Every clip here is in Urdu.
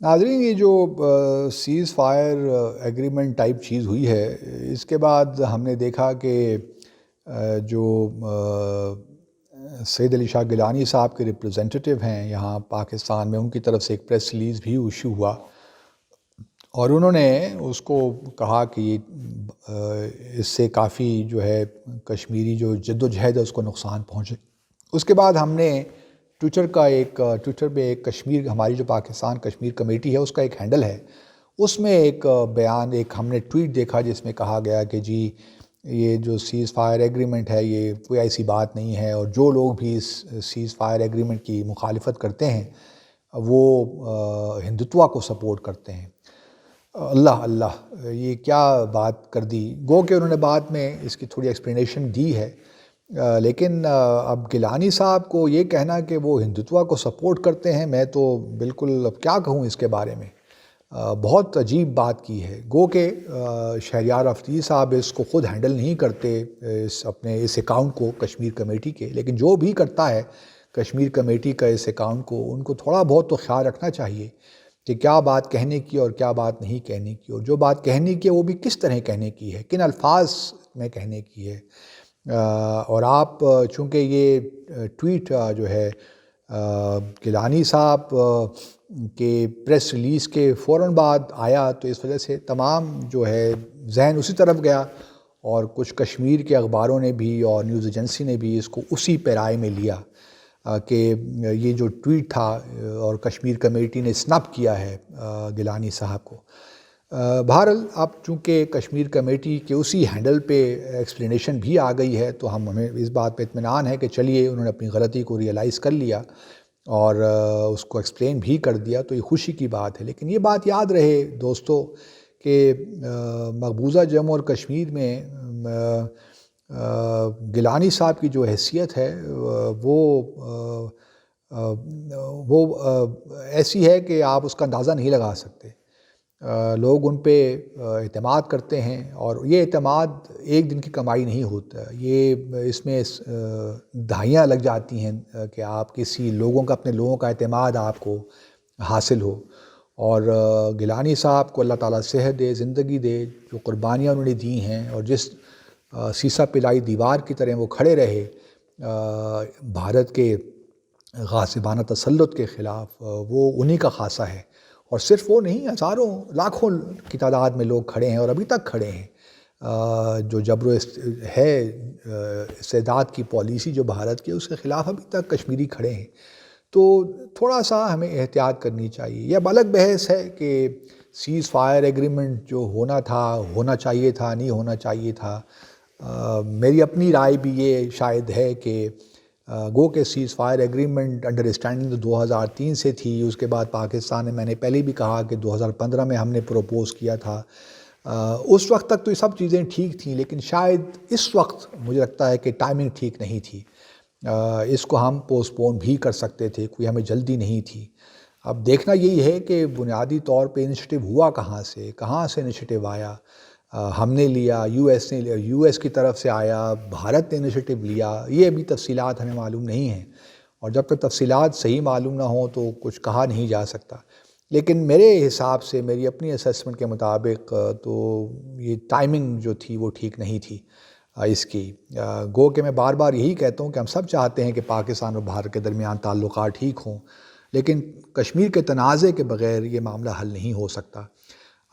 ناظرین، یہ جو سیز فائر ایگریمنٹ ٹائپ چیز ہوئی ہے، اس کے بعد ہم نے دیکھا کہ جو سید علی شاہ گیلانی صاحب کے ریپریزنٹیٹیو ہیں یہاں پاکستان میں، ان کی طرف سے ایک پریس ریلیز بھی ایشو ہوا اور انہوں نے اس کو کہا کہ اس سے کافی جو ہے کشمیری جو جد و جہد ہے اس کو نقصان پہنچے۔ اس کے بعد ہم نے ٹویٹر پہ ایک کشمیر، ہماری جو پاکستان کشمیر کمیٹی ہے اس کا ایک ہینڈل ہے، اس میں ایک بیان، ہم نے ٹویٹ دیکھا جس میں کہا گیا کہ جی یہ جو سیز فائر ایگریمنٹ ہے یہ کوئی ایسی بات نہیں ہے، اور جو لوگ بھی اس سیز فائر ایگریمنٹ کی مخالفت کرتے ہیں وہ ہندوتوا کو سپورٹ کرتے ہیں۔ اللہ اللہ، یہ کیا بات کر دی! گو کہ انہوں نے بعد میں اس کی تھوڑی ایکسپلینیشن دی ہے، لیکن اب گیلانی صاحب کو یہ کہنا کہ وہ ہندوتوا کو سپورٹ کرتے ہیں، میں تو بالکل اب کیا کہوں اس کے بارے میں، بہت عجیب بات کی ہے۔ گو کہ شہریار افریدی صاحب اس کو خود ہینڈل نہیں کرتے، اس اکاؤنٹ کو کشمیر کمیٹی کے، لیکن جو بھی کرتا ہے کشمیر کمیٹی کا اس اکاؤنٹ کو، ان کو تھوڑا بہت تو خیال رکھنا چاہیے کہ کیا بات کہنے کی اور کیا بات نہیں کہنے کی، اور جو بات کہنے کی ہے وہ بھی کس طرح کہنے کی ہے، کن الفاظ میں کہنے کی ہے۔ اور آپ چونکہ یہ ٹویٹ جو ہے گیلانی صاحب کے پریس ریلیز کے فوراً بعد آیا، تو اس وجہ سے تمام جو ہے ذہن اسی طرف گیا، اور کچھ کشمیر کے اخباروں نے بھی اور نیوز ایجنسی نے بھی اس کو اسی پیرائے میں لیا کہ یہ جو ٹویٹ تھا اور کشمیر کمیٹی نے سنپ کیا ہے گیلانی صاحب کو۔ بہرحال اب چونکہ کشمیر کمیٹی کے اسی ہینڈل پہ ایکسپلینیشن بھی آ گئی ہے، تو ہمیں اس بات پہ اطمینان ہے کہ چلیے انہوں نے اپنی غلطی کو ریئلائز کر لیا اور اس کو ایکسپلین بھی کر دیا، تو یہ خوشی کی بات ہے۔ لیکن یہ بات یاد رہے دوستو کہ مقبوضہ جموں اور کشمیر میں گیلانی صاحب کی جو حیثیت ہے وہ ایسی ہے کہ آپ اس کا اندازہ نہیں لگا سکتے۔ لوگ ان پہ اعتماد کرتے ہیں، اور یہ اعتماد ایک دن کی کمائی نہیں ہوتا، اس میں دہائیاں لگ جاتی ہیں کہ آپ کسی اپنے لوگوں کا اعتماد آپ کو حاصل ہو۔ اور گیلانی صاحب کو اللہ تعالیٰ صحت دے، زندگی دے، جو قربانیاں انہوں نے دی ہیں اور جس سیسا پلائی دیوار کی طرح وہ کھڑے رہے بھارت کے غاصبانہ تسلط کے خلاف، وہ انہی کا خاصہ ہے۔ اور صرف وہ نہیں، ہزاروں لاکھوں کی تعداد میں لوگ کھڑے ہیں اور ابھی تک کھڑے ہیں۔ جو جبر ہے استعداد کی پالیسی جو بھارت کی، اس کے خلاف ابھی تک کشمیری کھڑے ہیں۔ تو تھوڑا سا ہمیں احتیاط کرنی چاہیے۔ یہ اب الگ بحث ہے کہ سیز فائر ایگریمنٹ جو ہونا چاہیے تھا، نہیں ہونا چاہیے تھا۔ میری اپنی رائے بھی یہ شاید ہے کہ گو کہ سیز فائر ایگریمنٹ انڈرسٹینڈنگ تو 2003 سے تھی، اس کے بعد پاکستان میں نے پہلے بھی کہا کہ 2015 میں ہم نے پروپوز کیا تھا۔ اس وقت تک تو یہ سب چیزیں ٹھیک تھیں، لیکن شاید اس وقت مجھے لگتا ہے کہ ٹائمنگ ٹھیک نہیں تھی۔ اس کو ہم پوسٹ پون بھی کر سکتے تھے، کوئی ہمیں جلدی نہیں تھی۔ اب دیکھنا یہی ہے کہ بنیادی طور پہ انیشیٹو ہوا کہاں سے انیشیٹو آیا۔ ہم نے لیا، یو ایس کی طرف سے آیا، بھارت نے انیشیٹو لیا، یہ ابھی تفصیلات ہمیں معلوم نہیں ہیں، اور جب تک تفصیلات صحیح معلوم نہ ہوں تو کچھ کہا نہیں جا سکتا۔ لیکن میرے حساب سے، میری اپنی اسیسمنٹ کے مطابق، تو یہ ٹائمنگ جو تھی وہ ٹھیک نہیں تھی اس کی۔ گو کہ میں بار بار یہی کہتا ہوں کہ ہم سب چاہتے ہیں کہ پاکستان اور بھارت کے درمیان تعلقات ٹھیک ہوں، لیکن کشمیر کے تنازع کے بغیر یہ معاملہ حل نہیں ہو سکتا۔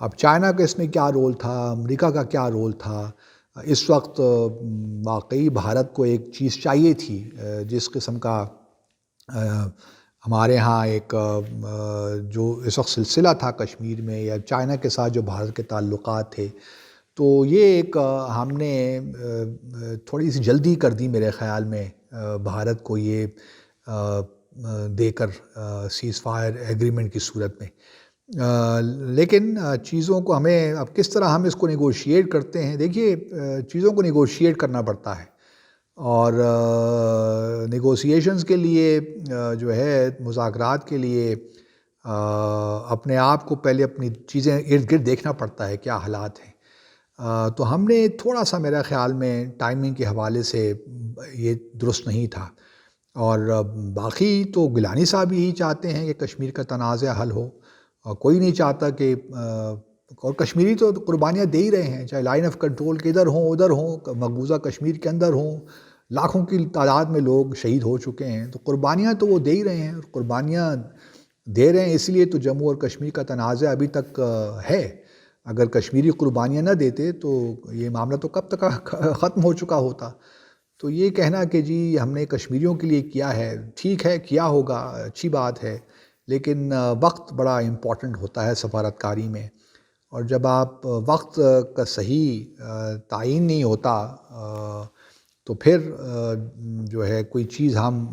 اب چائنا کا اس میں کیا رول تھا، امریکہ کا کیا رول تھا؟ اس وقت واقعی بھارت کو ایک چیز چاہیے تھی، جس قسم کا ہمارے ہاں ایک جو اس وقت سلسلہ تھا کشمیر میں، یا چائنا کے ساتھ جو بھارت کے تعلقات تھے، تو یہ ایک ہم نے تھوڑی سی جلدی کر دی میرے خیال میں بھارت کو یہ دے کر سیز فائر ایگریمنٹ کی صورت میں۔ لیکن چیزوں کو ہمیں اب کس طرح ہم اس کو نیگوشیٹ کرتے ہیں، دیکھیے چیزوں کو نیگوشیٹ کرنا پڑتا ہے، اور نیگوسیشنز کے لیے جو ہے مذاکرات کے لیے اپنے آپ کو پہلے اپنی چیزیں ارد گرد دیکھنا پڑتا ہے کیا حالات ہیں۔ تو ہم نے تھوڑا سا میرا خیال میں ٹائمنگ کے حوالے سے یہ درست نہیں تھا، اور باقی تو گیلانی صاحب یہی چاہتے ہیں کہ کشمیر کا تنازع حل ہو، اور کوئی نہیں چاہتا کہ اور کشمیری تو قربانیاں دے ہی رہے ہیں، چاہے لائن آف کنٹرول کے ادھر ہوں ادھر ہوں، مقبوضہ کشمیر کے اندر ہوں، لاکھوں کی تعداد میں لوگ شہید ہو چکے ہیں، تو قربانیاں تو وہ دے ہی رہے ہیں، اور قربانیاں دے رہے ہیں، اس لیے تو جموں اور کشمیر کا تنازع ابھی تک ہے۔ اگر کشمیری قربانیاں نہ دیتے تو یہ معاملہ تو کب تک ختم ہو چکا ہوتا۔ تو یہ کہنا کہ جی ہم نے کشمیریوں کے لیے کیا ہے، ٹھیک ہے کیا ہوگا، اچھی بات ہے، لیکن وقت بڑا امپورٹنٹ ہوتا ہے سفارتکاری میں، اور جب آپ وقت کا صحیح تعین نہیں ہوتا تو پھر جو ہے کوئی چیز ہم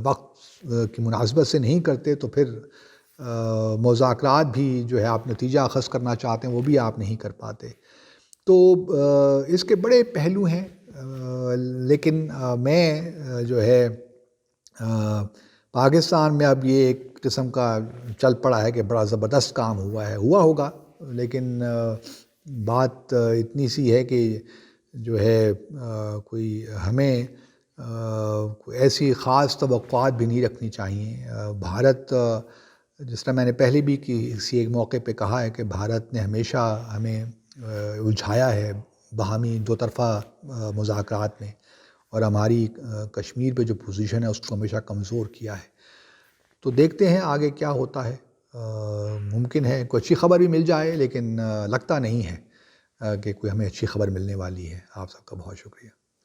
وقت کی مناسبت سے نہیں کرتے تو پھر مذاکرات بھی جو ہے آپ نتیجہ اخذ کرنا چاہتے ہیں وہ بھی آپ نہیں کر پاتے۔ تو اس کے بڑے پہلو ہیں، لیکن میں جو ہے پاکستان میں اب یہ ایک قسم کا چل پڑا ہے کہ بڑا زبردست کام ہوا ہوگا، لیکن بات اتنی سی ہے کہ جو ہے کوئی ہمیں کوئی ایسی خاص توقعات بھی نہیں رکھنی چاہیے۔ بھارت، جس طرح میں نے پہلے بھی کسی ایک موقع پہ کہا ہے کہ بھارت نے ہمیشہ ہمیں الجھایا ہے باہمی دو طرفہ مذاکرات میں، اور ہماری کشمیر پہ جو پوزیشن ہے اس کو ہمیشہ کمزور کیا ہے۔ تو دیکھتے ہیں آگے کیا ہوتا ہے، ممکن ہے کوئی اچھی خبر بھی مل جائے، لیکن لگتا نہیں ہے کہ کوئی ہمیں اچھی خبر ملنے والی ہے۔ آپ سب کا بہت شکریہ۔